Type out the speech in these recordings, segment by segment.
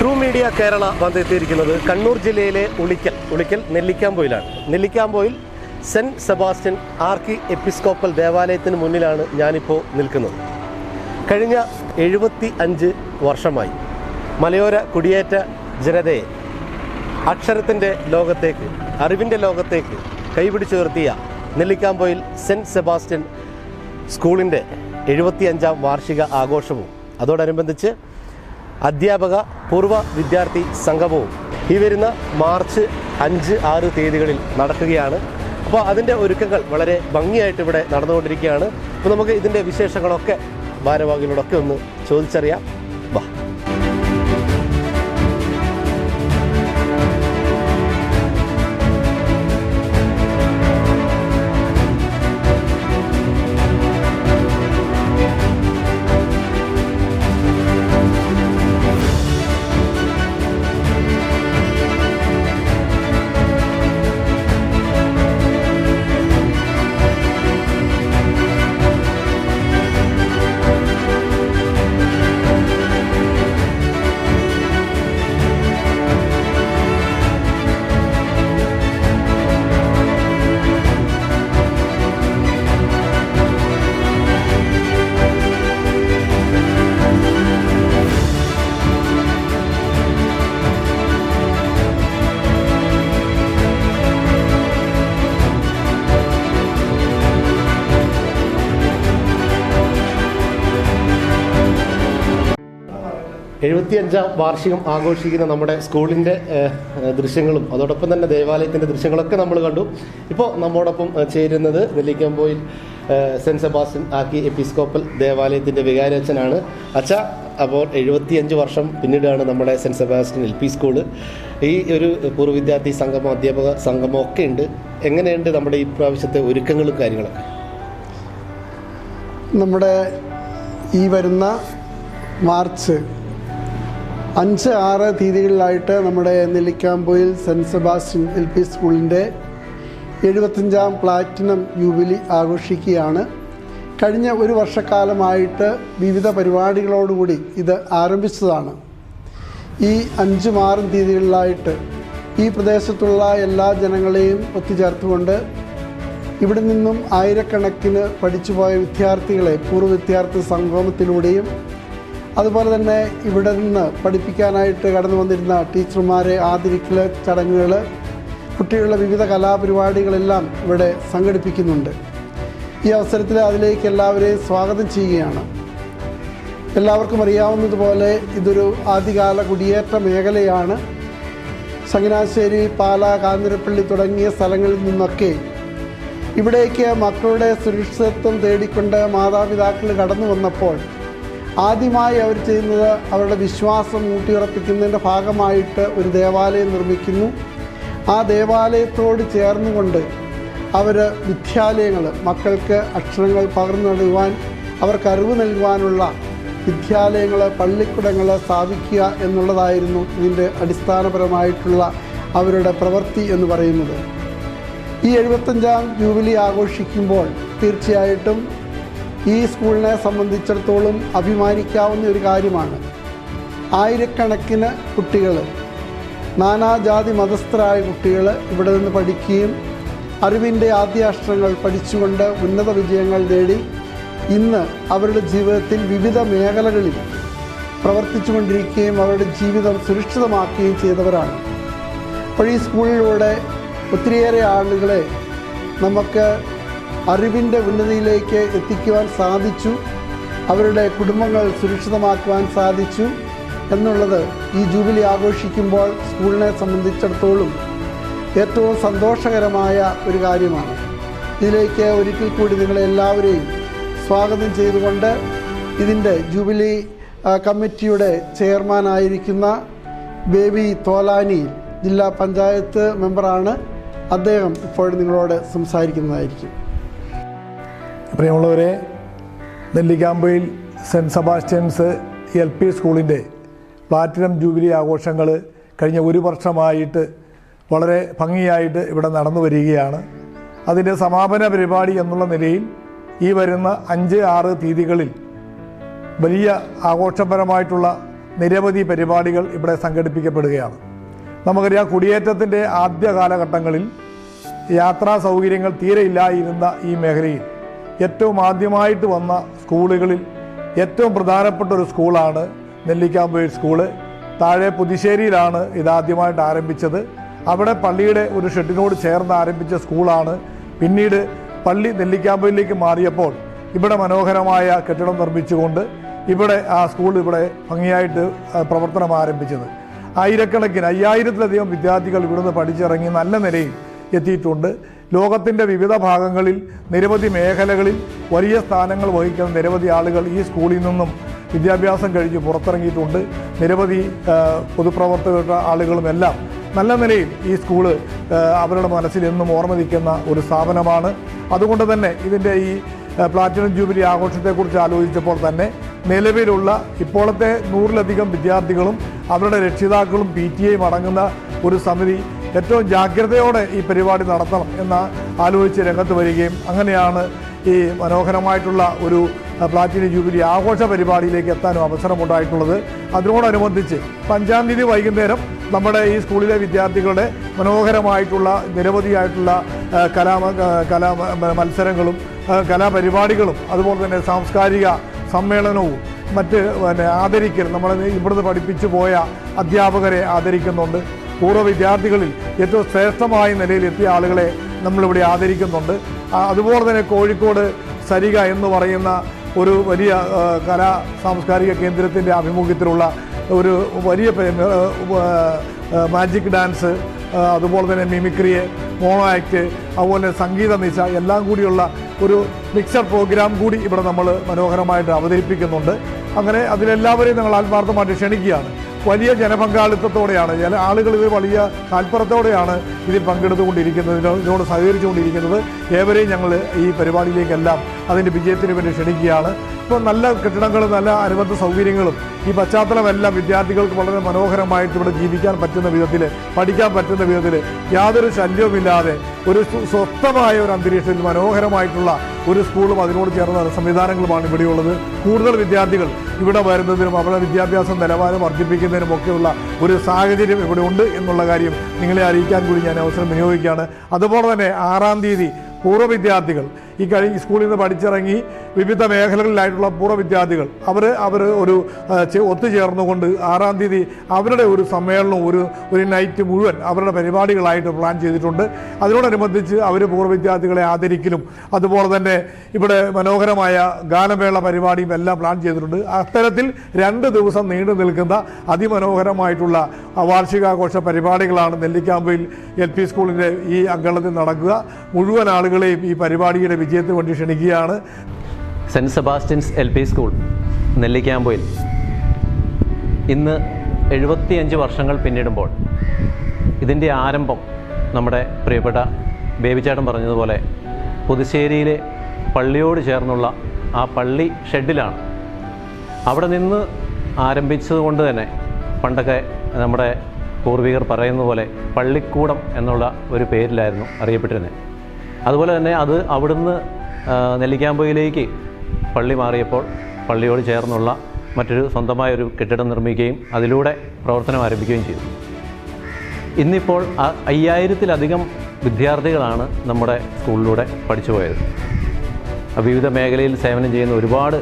True media Kerala വന്നെത്തിയിരിക്കുന്നത് Kannur ജില്ലയിലെ Ulikkal നെല്ലിക്കാമ്പൊയിലാണ്. Nellikkampoyil cent Sebastian ആർക്കി episcopal ദേവാലയത്തിന് മുന്നിലാണ് ഞാനിപ്പോൾ നിൽക്കുന്നത്. കഴിഞ്ഞ 75 വർഷമായി മലയോര കുടിയേറ്റ ജനതയെ അക്ഷരത്തിൻ്റെ ലോകത്തേക്ക്, അറിവിൻ്റെ ലോകത്തേക്ക് കൈപിടിച്ചുയർത്തിയ നെല്ലിക്കാമ്പൊയിൽ സെൻറ്റ് സെബാസ്റ്റ്യൻ സ്കൂളിൻ്റെ 75ാം വാർഷിക ആഘോഷവും അതോടനുബന്ധിച്ച് അധ്യാപക പൂർവ്വ വിദ്യാർത്ഥി സംഗമവും ഈ വരുന്ന മാർച്ച് 5, 6 തീയതികളിൽ നടക്കുകയാണ്. അപ്പോൾ അതിൻ്റെ ഒരുക്കങ്ങൾ വളരെ ഭംഗിയായിട്ട് ഇവിടെ നടന്നുകൊണ്ടിരിക്കുകയാണ്. അപ്പോൾ നമുക്ക് ഇതിൻ്റെ വിശേഷങ്ങളൊക്കെ ഭാരവാഹികളോടൊക്കെ ഒന്ന് ചോദിച്ചറിയാം. വാ. ാം വാർഷികം ആഘോഷിക്കുന്ന നമ്മുടെ സ്കൂളിൻ്റെ ദൃശ്യങ്ങളും അതോടൊപ്പം തന്നെ ദേവാലയത്തിൻ്റെ ദൃശ്യങ്ങളൊക്കെ നമ്മൾ കണ്ടു. ഇപ്പോൾ നമ്മോടൊപ്പം ചേരുന്നത് നെല്ലിക്കാമ്പൊയിൽ സെൻറ്റ് സെബാസ്റ്റ്യൻ ആർക്കി എപ്പിസ്കോപ്പൽ ദേവാലയത്തിൻ്റെ വികാരിയച്ഛനാണ്. അച്ഛ, അപ്പോൾ 75 വർഷം പിന്നീടാണ് നമ്മുടെ സെൻറ്റ് സെബാസ്റ്റ്യൻ LP സ്കൂള്. ഈ ഒരു പൂർവ്വ വിദ്യാർത്ഥി സംഗമം, അധ്യാപക സംഗമം ഒക്കെ ഉണ്ട്. എങ്ങനെയുണ്ട് നമ്മുടെ ഈ പ്രാവശ്യത്തെ ഒരുക്കങ്ങളും കാര്യങ്ങളൊക്കെ? നമ്മുടെ ഈ വരുന്ന മാർച്ച് 5, 6 തീയതികളിലായിട്ട് നമ്മുടെ നെല്ലിക്കാമ്പൊയിൽ സെൻറ്റ് സെബാസ്റ്റ്യൻ LP സ്കൂളിൻ്റെ 75ാം പ്ലാറ്റിനം ജൂബിലി ആഘോഷിക്കുകയാണ്. കഴിഞ്ഞ ഒരു വർഷക്കാലമായിട്ട് വിവിധ പരിപാടികളോടുകൂടി ഇത് ആരംഭിച്ചതാണ്. ഈ 5, 6 തീയതികളിലായിട്ട് ഈ പ്രദേശത്തുള്ള എല്ലാ ജനങ്ങളെയും ഒത്തുചേർത്തുകൊണ്ട് ഇവിടെ നിന്നും ആയിരക്കണക്കിന് പഠിച്ചുപോയ വിദ്യാർത്ഥികളെ പൂർവ്വ വിദ്യാർത്ഥി സംഗമത്തിലൂടെയും അതുപോലെ തന്നെ ഇവിടെ നിന്ന് പഠിപ്പിക്കാനായിട്ട് കടന്നു വന്നിരുന്ന ടീച്ചർമാരെ ആദരിക്കൽ ചടങ്ങുകൾ, കുട്ടികളുടെ വിവിധ കലാപരിപാടികളെല്ലാം ഇവിടെ സംഘടിപ്പിക്കുന്നുണ്ട്. ഈ അവസരത്തിൽ അതിലേക്ക് എല്ലാവരെയും സ്വാഗതം ചെയ്യുകയാണ്. എല്ലാവർക്കും അറിയാവുന്നതുപോലെ ഇതൊരു ആദ്യകാല കുടിയേറ്റ മേഖലയാണ്. ചങ്ങനാശ്ശേരി, പാല, കാഞ്ഞിരപ്പള്ളി തുടങ്ങിയ സ്ഥലങ്ങളിൽ നിന്നൊക്കെ ഇവിടേക്ക് മക്കളുടെ സുരക്ഷിതത്വം തേടിക്കൊണ്ട് മാതാപിതാക്കൾ കടന്നു വന്നപ്പോൾ ആദ്യമായി അവർ ചെയ്യുന്നത് അവരുടെ വിശ്വാസം ഊട്ടിയുറപ്പിക്കുന്നതിൻ്റെ ഭാഗമായിട്ട് ഒരു ദേവാലയം നിർമ്മിക്കുന്നു. ആ ദേവാലയത്തോട് ചേർന്നുകൊണ്ട് അവർ വിദ്യാലയങ്ങൾ, മക്കൾക്ക് അക്ഷരങ്ങൾ പകർന്നു നൽകുവാൻ, അവർക്ക് അറിവ് നൽകുവാനുള്ള വിദ്യാലയങ്ങൾ, പള്ളിക്കൂടങ്ങൾ സ്ഥാപിക്കുക എന്നുള്ളതായിരുന്നു ഇതിൻ്റെ അടിസ്ഥാനപരമായിട്ടുള്ള അവരുടെ പ്രവൃത്തി എന്ന് പറയുന്നത്. ഈ 75ാം ജൂബിലി ആഘോഷിക്കുമ്പോൾ തീർച്ചയായിട്ടും ഈ സ്കൂളിനെ സംബന്ധിച്ചിടത്തോളം അഭിമാനിക്കാവുന്ന ഒരു കാര്യമാണ്. ആയിരക്കണക്കിന് കുട്ടികൾ, നാനാജാതി മതസ്ഥരായ കുട്ടികൾ ഇവിടെ നിന്ന് പഠിക്കുകയും അറിവിൻ്റെ ആദ്യാക്ഷരങ്ങൾ പഠിച്ചുകൊണ്ട് ഉന്നത വിജയങ്ങൾ നേടി ഇന്ന് അവരുടെ ജീവിതത്തിൽ വിവിധ മേഖലകളിൽ പ്രവർത്തിച്ചു കൊണ്ടിരിക്കുകയും അവരുടെ ജീവിതം സുരക്ഷിതമാക്കുകയും ചെയ്തവരാണ്. അപ്പോൾ ഈ സ്കൂളിലൂടെ ഒത്തിരിയേറെ ആളുകളെ നമുക്ക് അറിവിൻ്റെ ഉന്നതിയിലേക്ക് എത്തിക്കുവാൻ സാധിച്ചു, അവരുടെ കുടുംബങ്ങൾ സുരക്ഷിതമാക്കുവാൻ സാധിച്ചു എന്നുള്ളത് ഈ ജൂബിലി ആഘോഷിക്കുമ്പോൾ സ്കൂളിനെ സംബന്ധിച്ചിടത്തോളം ഏറ്റവും സന്തോഷകരമായ ഒരു കാര്യമാണ്. ഇതിലേക്ക് ഒരിക്കൽ കൂടി നിങ്ങളെല്ലാവരെയും സ്വാഗതം ചെയ്തുകൊണ്ട് ഇതിൻ്റെ ജൂബിലി കമ്മിറ്റിയുടെ ചെയർമാനായിരിക്കുന്ന ബേബി തോലാനി, ജില്ലാ പഞ്ചായത്ത് മെമ്പറാണ്. അദ്ദേഹം ഇപ്പോൾ നിങ്ങളോട് സംസാരിക്കുന്നതായിരിക്കും. പ്രിയമുള്ളവരെ, നെല്ലിക്കാമ്പൊയിൽ സെൻറ്റ് സെബാസ്റ്റ്യൻസ് LP സ്കൂളിൻ്റെ പ്ലാറ്റിനം ജൂബിലി ആഘോഷങ്ങൾ കഴിഞ്ഞ ഒരു വർഷമായിട്ട് വളരെ ഭംഗിയായിട്ട് ഇവിടെ നടന്നു വരികയാണ്. അതിൻ്റെ സമാപന പരിപാടി എന്നുള്ള നിലയിൽ ഈ വരുന്ന 5, 6 തീയതികളിൽ വലിയ ആഘോഷപരമായിട്ടുള്ള നിരവധി പരിപാടികൾ ഇവിടെ സംഘടിപ്പിക്കപ്പെടുകയാണ്. നമുക്കറിയാം, കുടിയേറ്റത്തിൻ്റെ ആദ്യ കാലഘട്ടങ്ങളിൽ യാത്രാ സൗകര്യങ്ങൾ തീരെ ഇല്ലായിരുന്ന ഈ മേഖലയിൽ ഏറ്റവും ആദ്യമായിട്ട് വന്ന സ്കൂളുകളിൽ ഏറ്റവും പ്രധാനപ്പെട്ട ഒരു സ്കൂളാണ് നെല്ലിക്കാമ്പൊയിൽ സ്കൂള്. താഴെ പുതുശ്ശേരിയിലാണ് ഇതാദ്യമായിട്ട് ആരംഭിച്ചത്. അവിടെ പള്ളിയുടെ ഒരു ഷെഡിനോട് ചേർന്ന് ആരംഭിച്ച സ്കൂളാണ്. പിന്നീട് പള്ളി നെല്ലിക്കാമ്പൊയിലേക്ക് മാറിയപ്പോൾ ഇവിടെ മനോഹരമായ കെട്ടിടം നിർമ്മിച്ചുകൊണ്ട് ഇവിടെ ആ സ്കൂൾ ഇവിടെ ഭംഗിയായിട്ട് പ്രവർത്തനം ആരംഭിച്ചത്. ആയിരക്കണക്കിന് 5000-ലധികം വിദ്യാർത്ഥികൾ ഇവിടുന്ന് പഠിച്ചിറങ്ങി നല്ല നിലയിൽ എത്തിയിട്ടുണ്ട്. ലോകത്തിൻ്റെ വിവിധ ഭാഗങ്ങളിൽ നിരവധി മേഖലകളിൽ വലിയ സ്ഥാനങ്ങൾ വഹിക്കുന്ന നിരവധി ആളുകൾ ഈ സ്കൂളിൽ നിന്നും വിദ്യാഭ്യാസം കഴിഞ്ഞ് പുറത്തിറങ്ങിയിട്ടുണ്ട്. നിരവധി പൊതുപ്രവർത്തകരുടെ ആളുകളുമെല്ലാം നല്ല നിലയിൽ ഈ സ്കൂള് അവരുടെ മനസ്സിൽ എന്നും ഓർമ്മ നിൽക്കുന്ന ഒരു സ്ഥാപനമാണ്. അതുകൊണ്ട് തന്നെ ഇതിൻ്റെ ഈ പ്ലാറ്റിനം ജൂബിലി ആഘോഷത്തെക്കുറിച്ച് ആലോചിച്ചപ്പോൾ തന്നെ നിലവിലുള്ള ഇപ്പോഴത്തെ 100-ലധികം വിദ്യാർത്ഥികളും അവരുടെ രക്ഷിതാക്കളും PTA-യും അടങ്ങുന്ന ഒരു സമിതി ഏറ്റവും ജാഗ്രതയോടെ ഈ പരിപാടി നടത്തണം എന്ന് ആലോചിച്ച് രംഗത്ത് വരികയും അങ്ങനെയാണ് ഈ മനോഹരമായിട്ടുള്ള ഒരു പ്ലാറ്റിനം ജൂബിലി ആഘോഷ പരിപാടിയിലേക്ക് എത്താനും അവസരമുണ്ടായിട്ടുള്ളത്. അതിനോടനുബന്ധിച്ച് 5-ാം തീയതി വൈകുന്നേരം നമ്മുടെ ഈ സ്കൂളിലെ വിദ്യാർത്ഥികളുടെ മനോഹരമായിട്ടുള്ള നിരവധിയായിട്ടുള്ള കലാ മത്സരങ്ങളും കലാപരിപാടികളും അതുപോലെ തന്നെ സാംസ്കാരിക സമ്മേളനവും മറ്റ് ആദരിക്കൽ, നമ്മൾ ഇവിടുന്ന് പഠിപ്പിച്ചു പോയ അധ്യാപകരെ ആദരിക്കുന്നുണ്ട്. പൂർവ്വ വിദ്യാർത്ഥികളിൽ ഏറ്റവും ശ്രേഷ്ഠമായ നിലയിലെത്തിയ ആളുകളെ നമ്മളിവിടെ ആദരിക്കുന്നുണ്ട്. അതുപോലെ തന്നെ കോഴിക്കോട് സരിക എന്ന് പറയുന്ന ഒരു വലിയ കലാ സാംസ്കാരിക കേന്ദ്രത്തിൻ്റെ ആഭിമുഖ്യത്തിലുള്ള ഒരു വലിയ മാജിക് ഡാൻസ്, അതുപോലെ തന്നെ മിമിക്രിയെ, മോണോ ആക്ട്, അതുപോലെ സംഗീത നിശ എല്ലാം കൂടിയുള്ള ഒരു മിക്സഡ് പ്രോഗ്രാം കൂടി ഇവിടെ നമ്മൾ മനോഹരമായിട്ട് അവതരിപ്പിക്കുന്നുണ്ട്. അങ്ങനെ അതിലെല്ലാവരെയും ഞങ്ങൾ ആത്മാർത്ഥമായിട്ട് ക്ഷണിക്കുകയാണ്. വലിയ ജനപങ്കാളിത്തത്തോടെയാണ് ആളുകൾ ഇത് വലിയ താല്പര്യത്തോടെയാണ് ഇതിൽ പങ്കെടുത്തുകൊണ്ടിരിക്കുന്നത്, ഇതിനോട് സഹകരിച്ചുകൊണ്ടിരിക്കുന്നത്. ഏവരെയും ഞങ്ങൾ ഈ പരിപാടിയിലേക്കെല്ലാം അതിൻ്റെ വിജയത്തിന് വേണ്ടി ക്ഷണിക്കുകയാണ്. ഇപ്പോൾ നല്ല കെട്ടിടങ്ങളും നല്ല അനുബന്ധ സൗകര്യങ്ങളും ഈ പശ്ചാത്തലമെല്ലാം വിദ്യാർത്ഥികൾക്ക് വളരെ മനോഹരമായിട്ട് ഇവിടെ ജീവിക്കാൻ പറ്റുന്ന വിധത്തിൽ, പഠിക്കാൻ പറ്റുന്ന വിധത്തിൽ, യാതൊരു ശല്യവുമില്ലാതെ ഒരു സ്വസ്ഥമായ ഒരു അന്തരീക്ഷത്തിൽ മനോഹരമായിട്ടുള്ള ഒരു സ്കൂളും അതിനോട് ചേർന്ന സംവിധാനങ്ങളുമാണ് ഇവിടെയുള്ളത്. കൂടുതൽ വിദ്യാർത്ഥികൾ ഇവിടെ വരുന്നതിനും അവരുടെ വിദ്യാഭ്യാസ നിലവാരം വർദ്ധിപ്പിക്കുന്നതിനും ഒക്കെയുള്ള ഒരു സാഹചര്യം ഇവിടെ ഉണ്ട് എന്നുള്ള കാര്യം നിങ്ങളെ അറിയിക്കാൻ കൂടി ഞാൻ അവസരം വിനിയോഗിക്കുകയാണ്. അതുപോലെ തന്നെ 6-ാം തീയതി പൂർവ്വ വിദ്യാർത്ഥികൾ ഈ സ്കൂളിൽ നിന്ന് പഠിച്ചിറങ്ങി വിവിധ മേഖലകളിലായിട്ടുള്ള പൂർവ്വ വിദ്യാർത്ഥികൾ അവർ ഒരു ഒത്തുചേർന്നുകൊണ്ട് 6-ാം തീയതി അവരുടെ ഒരു സമ്മേളനവും ഒരു നൈറ്റ് മുഴുവൻ അവരുടെ പരിപാടികളായിട്ട് പ്ലാൻ ചെയ്തിട്ടുണ്ട്. അതിനോടനുബന്ധിച്ച് അവർ പൂർവ്വ വിദ്യാർത്ഥികളെ ആദരിക്കലും അതുപോലെ തന്നെ ഇവിടെ മനോഹരമായ ഗാനമേള പരിപാടിയും എല്ലാം പ്ലാൻ ചെയ്തിട്ടുണ്ട്. അത്തരത്തിൽ 2 ദിവസം നീണ്ടു നിൽക്കുന്ന അതിമനോഹരമായിട്ടുള്ള വാർഷികാഘോഷ പരിപാടികളാണ് നെല്ലിക്കാമ്പൊയിൽ LP സ്കൂളിൻ്റെ ഈ അങ്കണത്തിൽ നടക്കുക. മുഴുവൻ ആളുകളെയും ഈ പരിപാടിയുടെ വിജയത്തിന് വേണ്ടി ക്ഷണിക്കുകയാണ്. Cent Sebastian's LP school Nellikkampoyil ഇന്ന് 75 വർഷങ്ങൾ പിന്നിടുമ്പോൾ ഇതിൻ്റെ ആരംഭം നമ്മുടെ പ്രിയപ്പെട്ട ബേബിച്ചേട്ടൻ പറഞ്ഞതുപോലെ പുതുശ്ശേരിയിലെ പള്ളിയോട് ചേർന്നുള്ള ആ പള്ളി ഷെഡിലാണ്. അവിടെ നിന്ന് ആരംഭിച്ചതുകൊണ്ട് തന്നെ പണ്ടൊക്കെ നമ്മുടെ പൂർവികർ പറയുന്ന പോലെ പള്ളിക്കൂടം എന്നുള്ള ഒരു പേരിലായിരുന്നു അറിയപ്പെട്ടിരുന്നത്. അതുപോലെ തന്നെ അത് അവിടുന്ന് നെല്ലിക്കാമ്പൊയിലേക്ക് പള്ളി മാറിയപ്പോൾ പള്ളിയോട് ചേർന്നുള്ള മറ്റൊരു സ്വന്തമായൊരു കെട്ടിടം നിർമ്മിക്കുകയും അതിലൂടെ പ്രവർത്തനം ആരംഭിക്കുകയും ചെയ്തു. ഇന്നിപ്പോൾ 5000-ലധികം വിദ്യാർത്ഥികളാണ് നമ്മുടെ സ്കൂളിലൂടെ പഠിച്ചു പോയത്. വിവിധ മേഖലയിൽ സേവനം ചെയ്യുന്ന ഒരുപാട്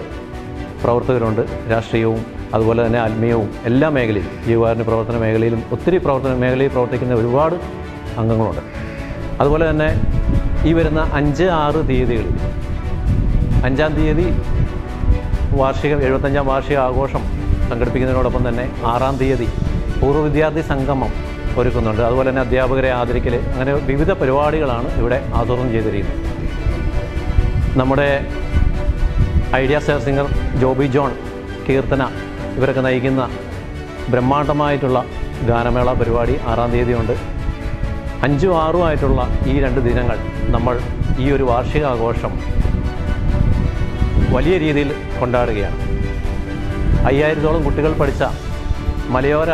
പ്രവർത്തകരുണ്ട്. രാഷ്ട്രീയവും അതുപോലെ തന്നെ ആത്മീയവും എല്ലാ മേഖലയിലും, ജീവകാരുണ്യ പ്രവർത്തന മേഖലയിലും ഒത്തിരി പ്രവർത്തന മേഖലയിൽ പ്രവർത്തിക്കുന്ന ഒരുപാട് അംഗങ്ങളുണ്ട്. അതുപോലെ തന്നെ ഈ വരുന്ന 5-6 തീയതികളിൽ 5-ാം തീയതി 75-ാം വാർഷിക ആഘോഷം സംഘടിപ്പിക്കുന്നതിനോടൊപ്പം തന്നെ 6-ാം തീയതി പൂർവ്വ വിദ്യാർത്ഥി സംഗമം ഒരുക്കുന്നുണ്ട്. അതുപോലെ തന്നെ അധ്യാപകരെ ആദരിക്കൽ, അങ്ങനെ വിവിധ പരിപാടികളാണ് ഇവിടെ ആസൂത്രണം ചെയ്തിരിക്കുന്നത്. നമ്മുടെ idea star singer Joby John, Keerthana ഇവരൊക്കെ നയിക്കുന്ന ബ്രഹ്മാണ്ഡമായിട്ടുള്ള ഗാനമേള പരിപാടി 6-ാം തീയതിയുണ്ട്. 5ഉം 6ഉം ആയിട്ടുള്ള ഈ 2 ദിനങ്ങൾ നമ്മൾ ഈ ഒരു വാർഷികാഘോഷം വലിയ രീതിയിൽ കൊണ്ടാടുകയാണ്. 5000-ഓളം കുട്ടികൾ പഠിച്ച മലയോര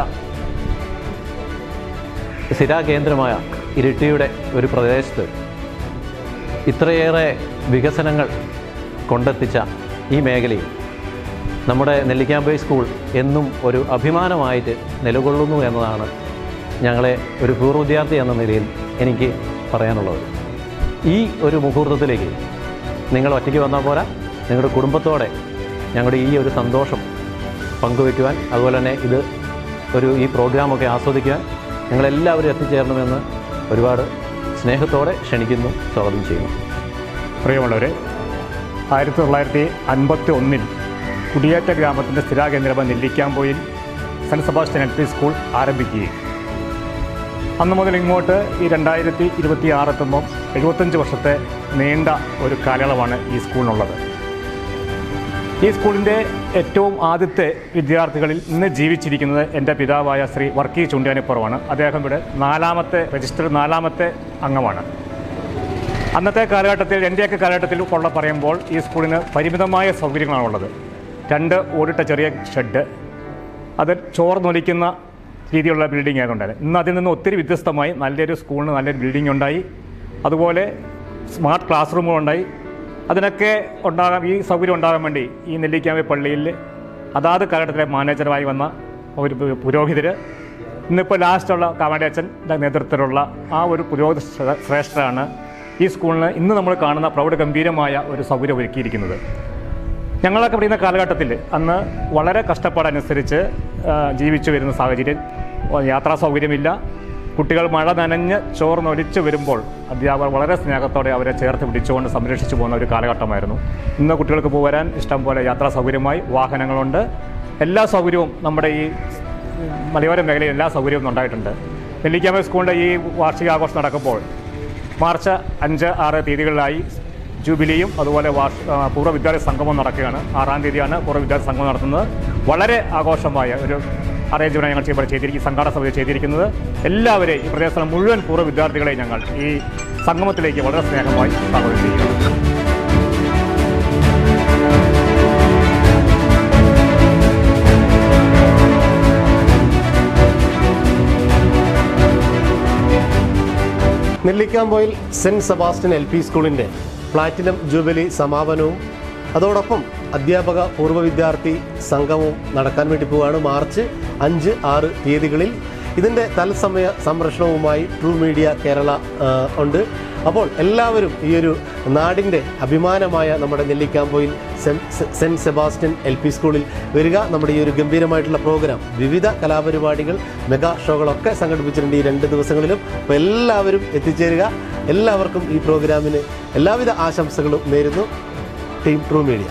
സ്ഥിരാകേന്ദ്രമായ ഇരിട്ടിയുടെ ഒരു പ്രദേശത്ത് ഇത്രയേറെ വികസനങ്ങൾ കൊണ്ടെത്തിച്ച ഈ മേഖലയിൽ നമ്മുടെ നെല്ലിക്കാമ്പൊയിൽ സ്കൂൾ എന്നും ഒരു അഭിമാനമായിട്ട് നിലകൊള്ളുന്നു എന്നതാണ് ഞങ്ങളെ ഒരു പൂർവ്വ വിദ്യാർത്ഥി എന്ന നിലയിൽ എനിക്ക് പറയാനുള്ളത്. ഈ ഒരു മുഹൂർത്തത്തിലേക്ക് നിങ്ങൾ ഒറ്റയ്ക്ക് വന്നാൽ പോരാ, നിങ്ങളുടെ കുടുംബത്തോടെ ഞങ്ങളുടെ ഈ ഒരു സന്തോഷം പങ്കുവയ്ക്കുവാൻ, അതുപോലെ തന്നെ ഈ പ്രോഗ്രാമൊക്കെ ആസ്വദിക്കുവാൻ നിങ്ങളെല്ലാവരും എത്തിച്ചേരണമെന്ന് ഒരുപാട് സ്നേഹത്തോടെ ക്ഷണിക്കുന്നു, സ്വാഗതം ചെയ്യുന്നു. പ്രിയമുള്ളവരെ, 1951 കുടിയേറ്റ ഗ്രാമത്തിൻ്റെ സ്ഥിരാകേന്ദ്രമായ Nellikkampoyil cent Sebastian LP school ആരംഭിക്കുകയും അന്ന് മുതൽ ഇങ്ങോട്ട് ഈ 2026 എത്തുമ്പം 75 വർഷത്തെ നീണ്ട ഒരു കാലയളവാണ് ഈ സ്കൂളിനുള്ളത്. ഈ സ്കൂളിൻ്റെ ഏറ്റവും ആദ്യത്തെ വിദ്യാർത്ഥികളിൽ ഇന്ന് ജീവിച്ചിരിക്കുന്നത് എൻ്റെ പിതാവായ ശ്രീ വർക്കി ചുണ്ടിയാനിപ്പുറമാണ്. അദ്ദേഹം ഇവിടെ രജിസ്റ്റർ 4ാമത്തെ അംഗമാണ്. അന്നത്തെ കാലഘട്ടത്തിൽ, എൻ്റെയൊക്കെ കാലഘട്ടത്തിൽ ഉള്ള പറയുമ്പോൾ ഈ സ്കൂളിന് പരിമിതമായ സൗകര്യങ്ങളാണുള്ളത്. 2 ഓടിട്ട ചെറിയ ഷെഡ്, അത് ചോർന്നൊലിക്കുന്ന രീതിയിലുള്ള ബിൽഡിംഗ് ആയതുകൊണ്ടാണ്. ഇന്ന് അതിൽ നിന്ന് ഒത്തിരി വ്യത്യസ്തമായി നല്ലൊരു സ്കൂളിന് നല്ലൊരു ബിൽഡിംഗ് ഉണ്ടായി. അതുപോലെ സ്മാർട്ട് ക്ലാസ് റൂമുകളുണ്ടായി. അതിനൊക്കെ ഈ സൗകര്യം ഉണ്ടാകാൻ വേണ്ടി ഈ നെല്ലിക്കാമ്പൊയിൽ പള്ളിയിൽ അതാത് കാലഘട്ടത്തിലെ മാനേജറായി വന്ന ഒരു പുരോഹിതർ, ഇന്നിപ്പോൾ ലാസ്റ്റുള്ള കാമാടി അച്ഛൻ്റെ നേതൃത്വത്തിലുള്ള ആ ഒരു പുരോഹിത ശ്രേഷ്ഠരാണ് ഈ സ്കൂളിന് ഇന്ന് നമ്മൾ കാണുന്ന പ്രൗഢഗംഭീരമായ ഒരു സൗകര്യം ഒരുക്കിയിരിക്കുന്നത്. ഞങ്ങളൊക്കെ പഠിക്കുന്ന കാലഘട്ടത്തിൽ അന്ന് വളരെ കഷ്ടപ്പാടനുസരിച്ച് ജീവിച്ചു വരുന്ന സാഹചര്യം, യാത്രാ സൗകര്യമില്ല. കുട്ടികൾ മഴ നനഞ്ഞ് ചോർന്നൊലിച്ച് വരുമ്പോൾ അധ്യാപകർ വളരെ സ്നേഹത്തോടെ അവരെ ചേർത്ത് പിടിച്ചുകൊണ്ട് സംരക്ഷിച്ചു പോകുന്ന ഒരു കാലഘട്ടമായിരുന്നു. ഇന്ന് കുട്ടികൾക്ക് പോരാൻ ഇഷ്ടം പോലെ യാത്രാ സൗകര്യമായി വാഹനങ്ങളുണ്ട്. എല്ലാ സൗകര്യവും നമ്മുടെ ഈ മലയോര മേഖലയിൽ എല്ലാ സൗകര്യവും ഉണ്ടായിട്ടുണ്ട്. നെല്ലിക്കാമ്പൊയിൽ സ്കൂളിൻ്റെ ഈ വാർഷികാഘോഷം നടക്കുമ്പോൾ മാർച്ച് 5, 6 തീയതികളിലായി ജൂബിലിയും അതുപോലെ പൂർവ്വ വിദ്യാർത്ഥി സംഗമം നടക്കുകയാണ്. 6-ാം തീയതിയാണ് പൂർവ്വ വിദ്യാർത്ഥി സംഗമം നടത്തുന്നത്. വളരെ ആഘോഷമായ ഒരു അറേഞ്ച്മെൻറ്റ് ഞങ്ങൾ സംഘാടന സമിതി ചെയ്തിരിക്കുന്നത്. എല്ലാവരെയും ഈ പ്രദേശത്തുള്ള മുഴുവൻ പൂർവ്വ വിദ്യാർത്ഥികളെയും ഞങ്ങൾ ഈ സംഗമത്തിലേക്ക് വളരെ സ്നേഹമായി സ്വാഗതം ചെയ്യുന്നു. നെല്ലിക്കാമ്പൊയിൽ സെൻറ്റ് സെബാസ്റ്റ്യൻ LP സ്കൂളിൻ്റെ പ്ലാറ്റിനം ജൂബിലി സമാപനവും അതോടൊപ്പം അധ്യാപക പൂർവ്വ വിദ്യാർത്ഥി സംഗമവും നടക്കാൻ വേണ്ടി പോവുകയാണ്. മാർച്ച് 5, 6 തീയതികളിൽ ഇതിൻ്റെ തത്സമയ സംരക്ഷണവുമായി ട്രൂ മീഡിയ കേരള ഉണ്ട്. അപ്പോൾ എല്ലാവരും ഈ ഒരു നാടിൻ്റെ അഭിമാനമായ നമ്മുടെ നെല്ലിക്കാമ്പൊയിൽ സെൻറ്റ് സെബാസ്റ്റ്യൻ LP സ്കൂളിൽ വരിക. നമ്മുടെ ഈ ഒരു ഗംഭീരമായിട്ടുള്ള പ്രോഗ്രാം, വിവിധ കലാപരിപാടികൾ, മെഗാ ഷോകളൊക്കെ സംഘടിപ്പിച്ചിട്ടുണ്ട് ഈ 2 ദിവസങ്ങളിലും. അപ്പോൾ എല്ലാവരും എത്തിച്ചേരുക. എല്ലാവർക്കും ഈ പ്രോഗ്രാമിന് എല്ലാവിധ ആശംസകളും നേരുന്നു. Team true media.